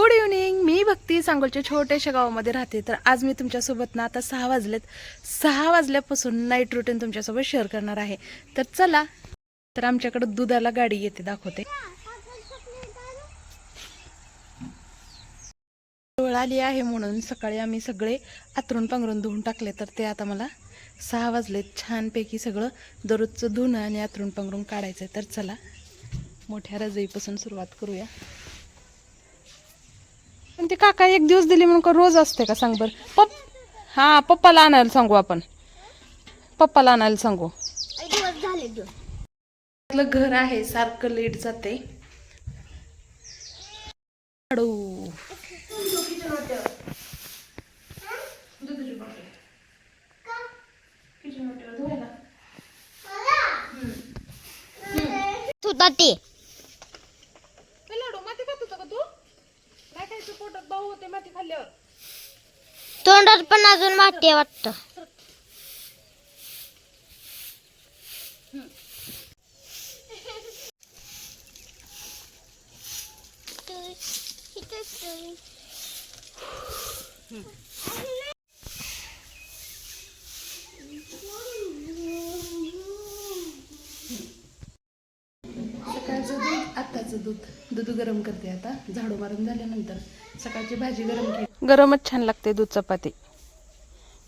Good evening. मी भक्ती सांगोलच्या छोट्याशा गावामध्ये राहते. तर आज मी तुमच्यासोबत ना आता 6 वाजलेत. 6 वाजल्यापासून नाईट रुटीन तुमच्यासोबत शेअर करणार आहे. तर चला. तर आमच्याकडे दुधाला गाडी येते, दाखवते. वेळ आली आहे म्हणून सकाळी आम्ही सगळे आतरून पांघरून धुवून टाकले. तर ते आता मला 6 वाजलेत. छानपैकी सगळं दररोजचं धुणं आणि आतरून पांघरून काढायचं. तर चला मोठ्या रजईपासून सुरुवात करूया. पण ते काका एक दिवस दिली म्हणून का रोज असते का सांग बर. हा, पप्पाला आणायला सांगू आपण. पप्पाला आणायला सांगू. घर आहे, सारखं लेट जाते. तोंडात पण अजून माती वाटतं. सकाळचं दूध, आत्ताचं दूध गरम करते. आता झाडू मारून झाल्यानंतर सकाळची भाजी गरम केली. गरमच छान लागते दूध चपाती.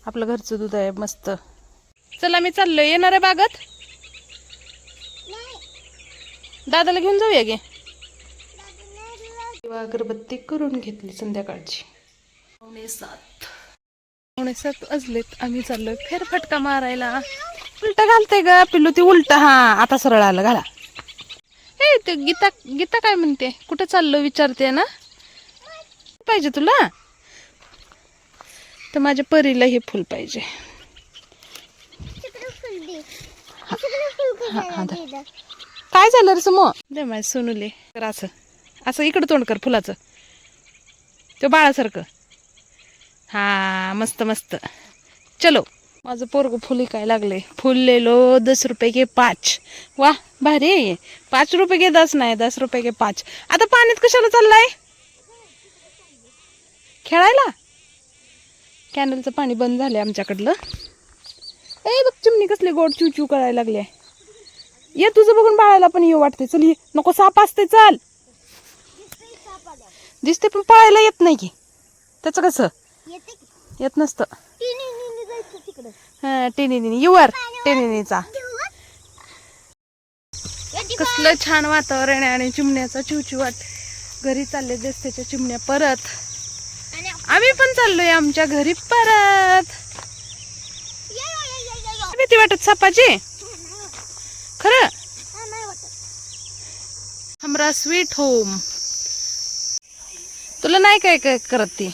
आपलं घरचं दूध आहे मस्त. चला मी चाललोय. येणार आहे बागत. दादाला घेऊन जाऊया गे. अगरबत्ती करून घेतली संध्याकाळची. 6:45 वाजलेत. आम्ही चाललोय फेरफटका मारायला. उलटा घालते ग पिल्लू ती उलट. हा, आता सरळ आलं, घाला. हे ते गीता काय म्हणते, कुठं चाललो विचारते ना. पाहिजे तुला तर माझ्या परीला हे फुल पाहिजे. काय झालं रे समो, दे माझ्या सोनूले. तर असं असं इकडं तोंड कर फुलाचं, तो बाळासारखं. हा, मस्त मस्त. चलो. माझं पोरग फुली काय लागले. फुल लेलो 10 रुपये के 5. वाह, भारी आहे. 5 रुपये के 10 नाही, 10 रुपये के 5. आता पाण्यात कशाला चाललाय? खेळायला. कॅनलचं पाणी बंद झालंय आमच्याकडलं. ए बघ, चिमणी कसली गोड चू करायला लागली. ये, तुझं बघून बाळाला पण येऊ वाटते. चल ये. नको, साप असते. चाल. दिसते पण पळायला येत नाही की. त्याचं कसं येत नसतं. हा, टिनी युवर टिनीचा. कसलं छान वातावरण आहे आणि चिमण्याचा चिवचिवाट. घरी चालले दिसतेच्या चिमण्या परत. आम्ही पण चाललोय आमच्या घरी परत. भीती वाटत सापाची खरं. हमरा स्वीट होम. तुला नाही काय काय करत ती.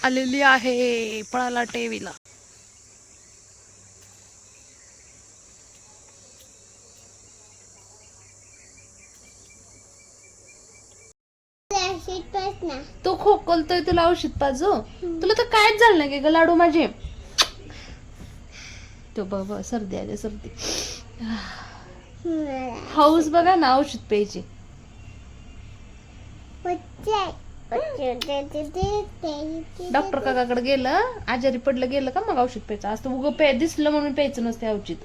आलेली आहे पळाला टेवीला. तो खोकलतोय, तुला औषध पाजू. तुला तर कायच झालं नाही ग लाडू माझे. तो बघ सर्दी आली, सर्दी. हाऊस बघा ना, औषध प्यायची. डॉक्टर काकाकडे गेलं, आजारी पडलं गेलं का मग औषध प्यायचं. आज तू उग दिसलं म्हणून प्यायचं नसते औषध.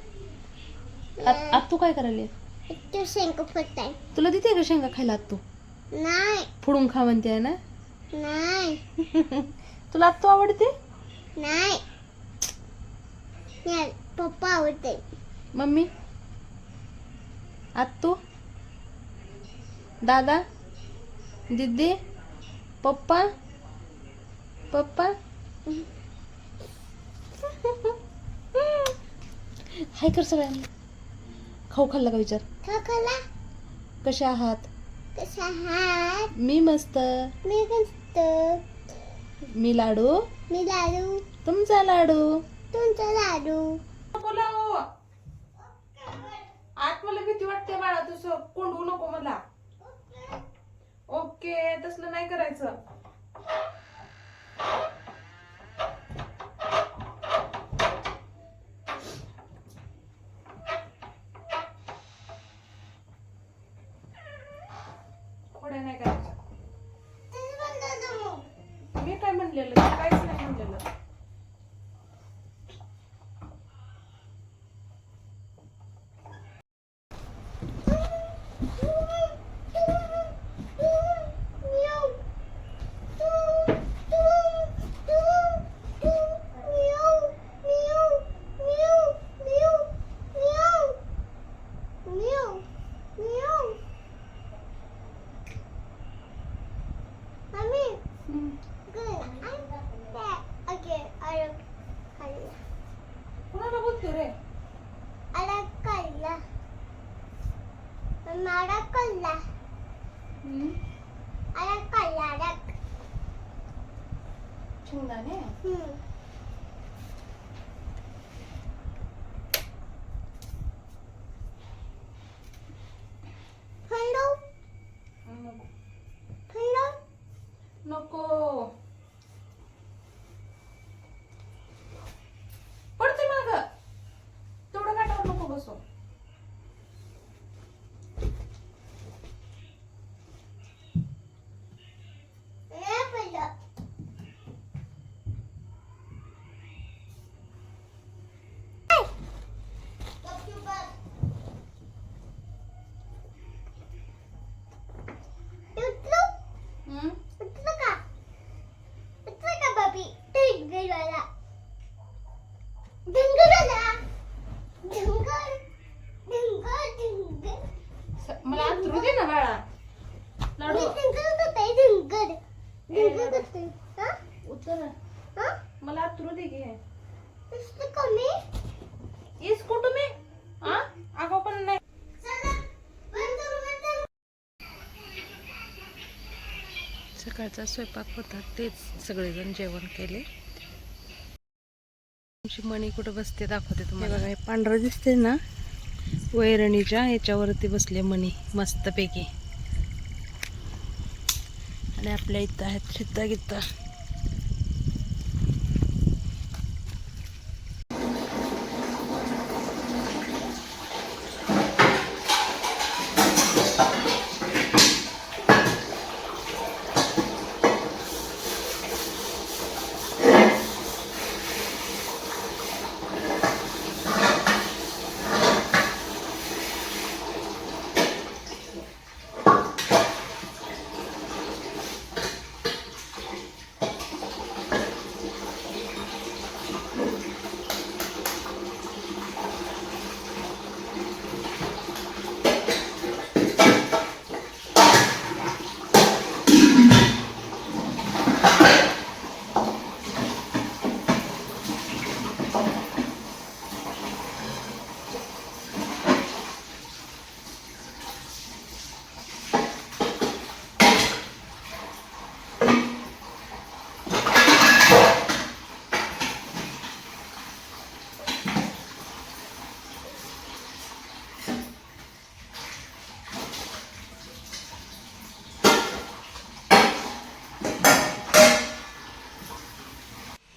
आता तू काय करायला? शेंगा. तुला देते का शेंगा खायला? तू नाही, फोडून खा म्हणते आहे ना. नाही. तुला आत्तू आवडते? नाही, पप्पा आवडते. मम्मी, आत्तू, दादा, दीदी, पप्पा. पप्पा हाय कर सगळ्यांना. खाऊ खाल्ला का विचार. खाला. कसे आहात? कशा आहात? मी मस्त. मी मस्त. मी लाडू. मी लाडू. तुमचा लाडू. तुमचा लाडू. बोला हो. आत मला भीती वाटते बाळा, तू कोंडू नको मला. ओके, तसलं नाही करायचं. खोड्या नाही करायच्या. म्हणलेलं ते काहीच नाही म्हणलेलं. कोणाला बोलतो रे? शेंगदाणे. नको पडते माग, तेवढं काटावर नको बसू. मला अंथरू दे ना बाळा. लाडू उतर, मला अंथरू दे घे. इस कुठं मी आगाव पण नाही. सकाळचा स्वयंपाक होता, तेच सगळेजण जेवण केले. तुमची मणी कुठं बसते दाखवते तुम्हाला. बघा हे पांढरं दिसते ना, वैरणीच्या याच्यावरती बसले मणी मस्तपैकी. आणि आपल्या इथं आहेत शित्ता गित्ता.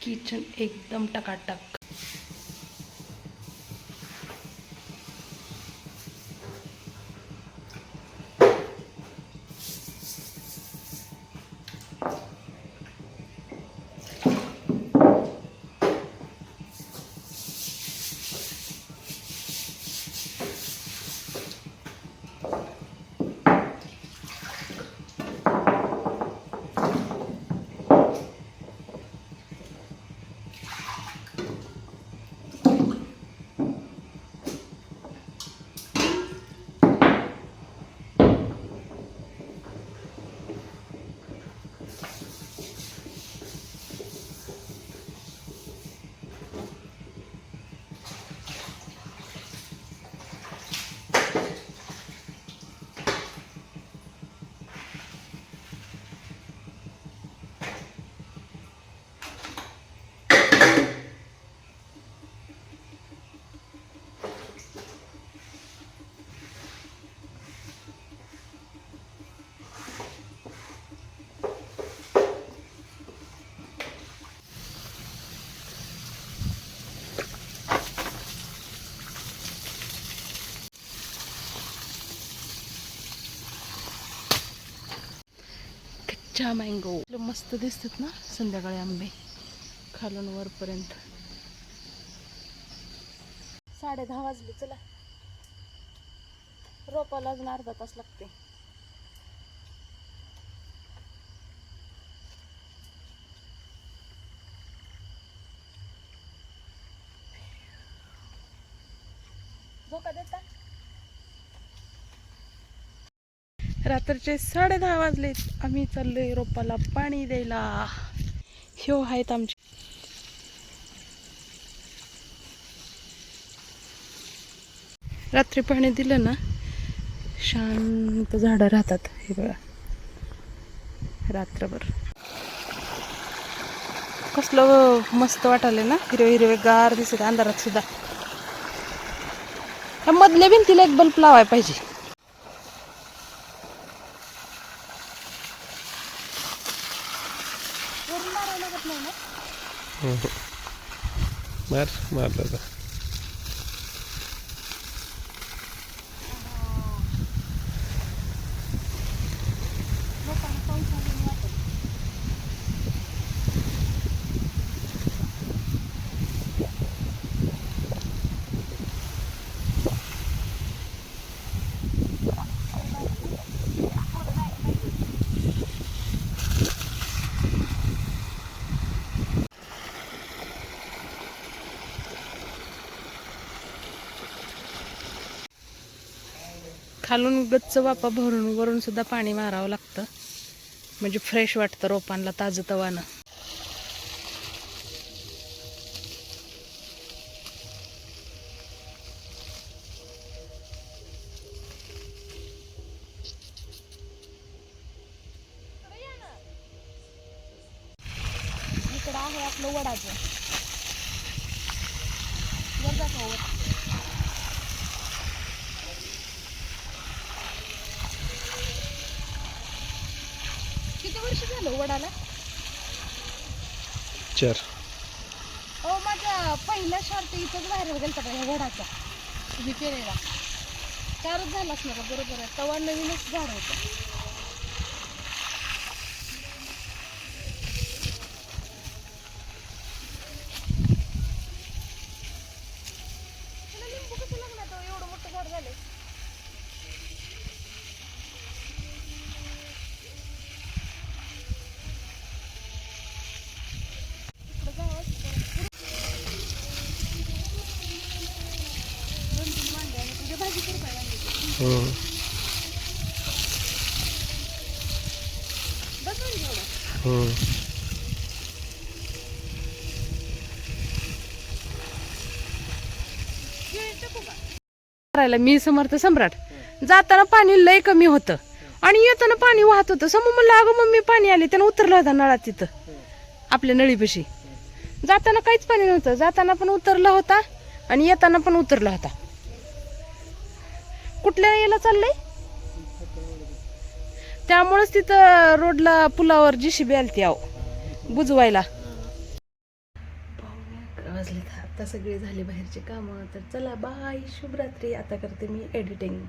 किचन एकदम टकाटक. कच्चा मँगो मस्त दिसतात ना संध्याकाळी आंबे खालून वरपर्यंत. 10:30 वाजले. चला रोपाला अजून अर्धा तास लागते. झोका देता. रात्रीचे 10:30 वाजले. आम्ही चाललोय रोपाला पाणी द्यायला. ह्यो आहेत आमचे रात्री पाणी दिलं ना शांत झाडं राहतात. हे बघा रात्रभर कसलं मस्त वाटायला ना. हिरवे हिरवे गार दिसत अंधारात सुद्धा. त्या मधल्या भिंतीला एक बल्ब लावायला पाहिजे. मारलं खालून गच्च वापा भरून वरून सुद्धा पाणी मारावं लागतं. म्हणजे फ्रेश वाटतं रोपांना ताजं तवानं. इकडं आहे आपलं वडाचं. किती वर्ष झालं वडाला? 4. माझ्या पहिल्या शॉर्ट इथंच व्हायरल गेलता का ह्या वडाचा. तुम्ही पेरेला 4च झालाच ना का? बरोबर आहे. तवा नवीनच झाड होतं. लिंबू कसं लागणार एवढं मोठं झाड झालंय. करायला मी समर्थ सम्राट. जाताना पाणी लय कमी होतं आणि येताना पाणी वाहत होतं. समोर म्हणलं अगं मम्मी पाणी आले. त्यानं उतरलं होता नळात तिथं आपल्या नळीपाशी. जाताना काहीच पाणी नव्हतं. जाताना पण उतरला होता आणि येताना पण उतरला होता. कुठल्या याला चाललंय त्यामुळेच तिथं रोडला पुलावर JCB आलती आव बुजवायला. वाजलेत आता सगळे झाले बाहेरचे कामं. तर चला बाय शुभरात्री. आता करते मी एडिटिंग.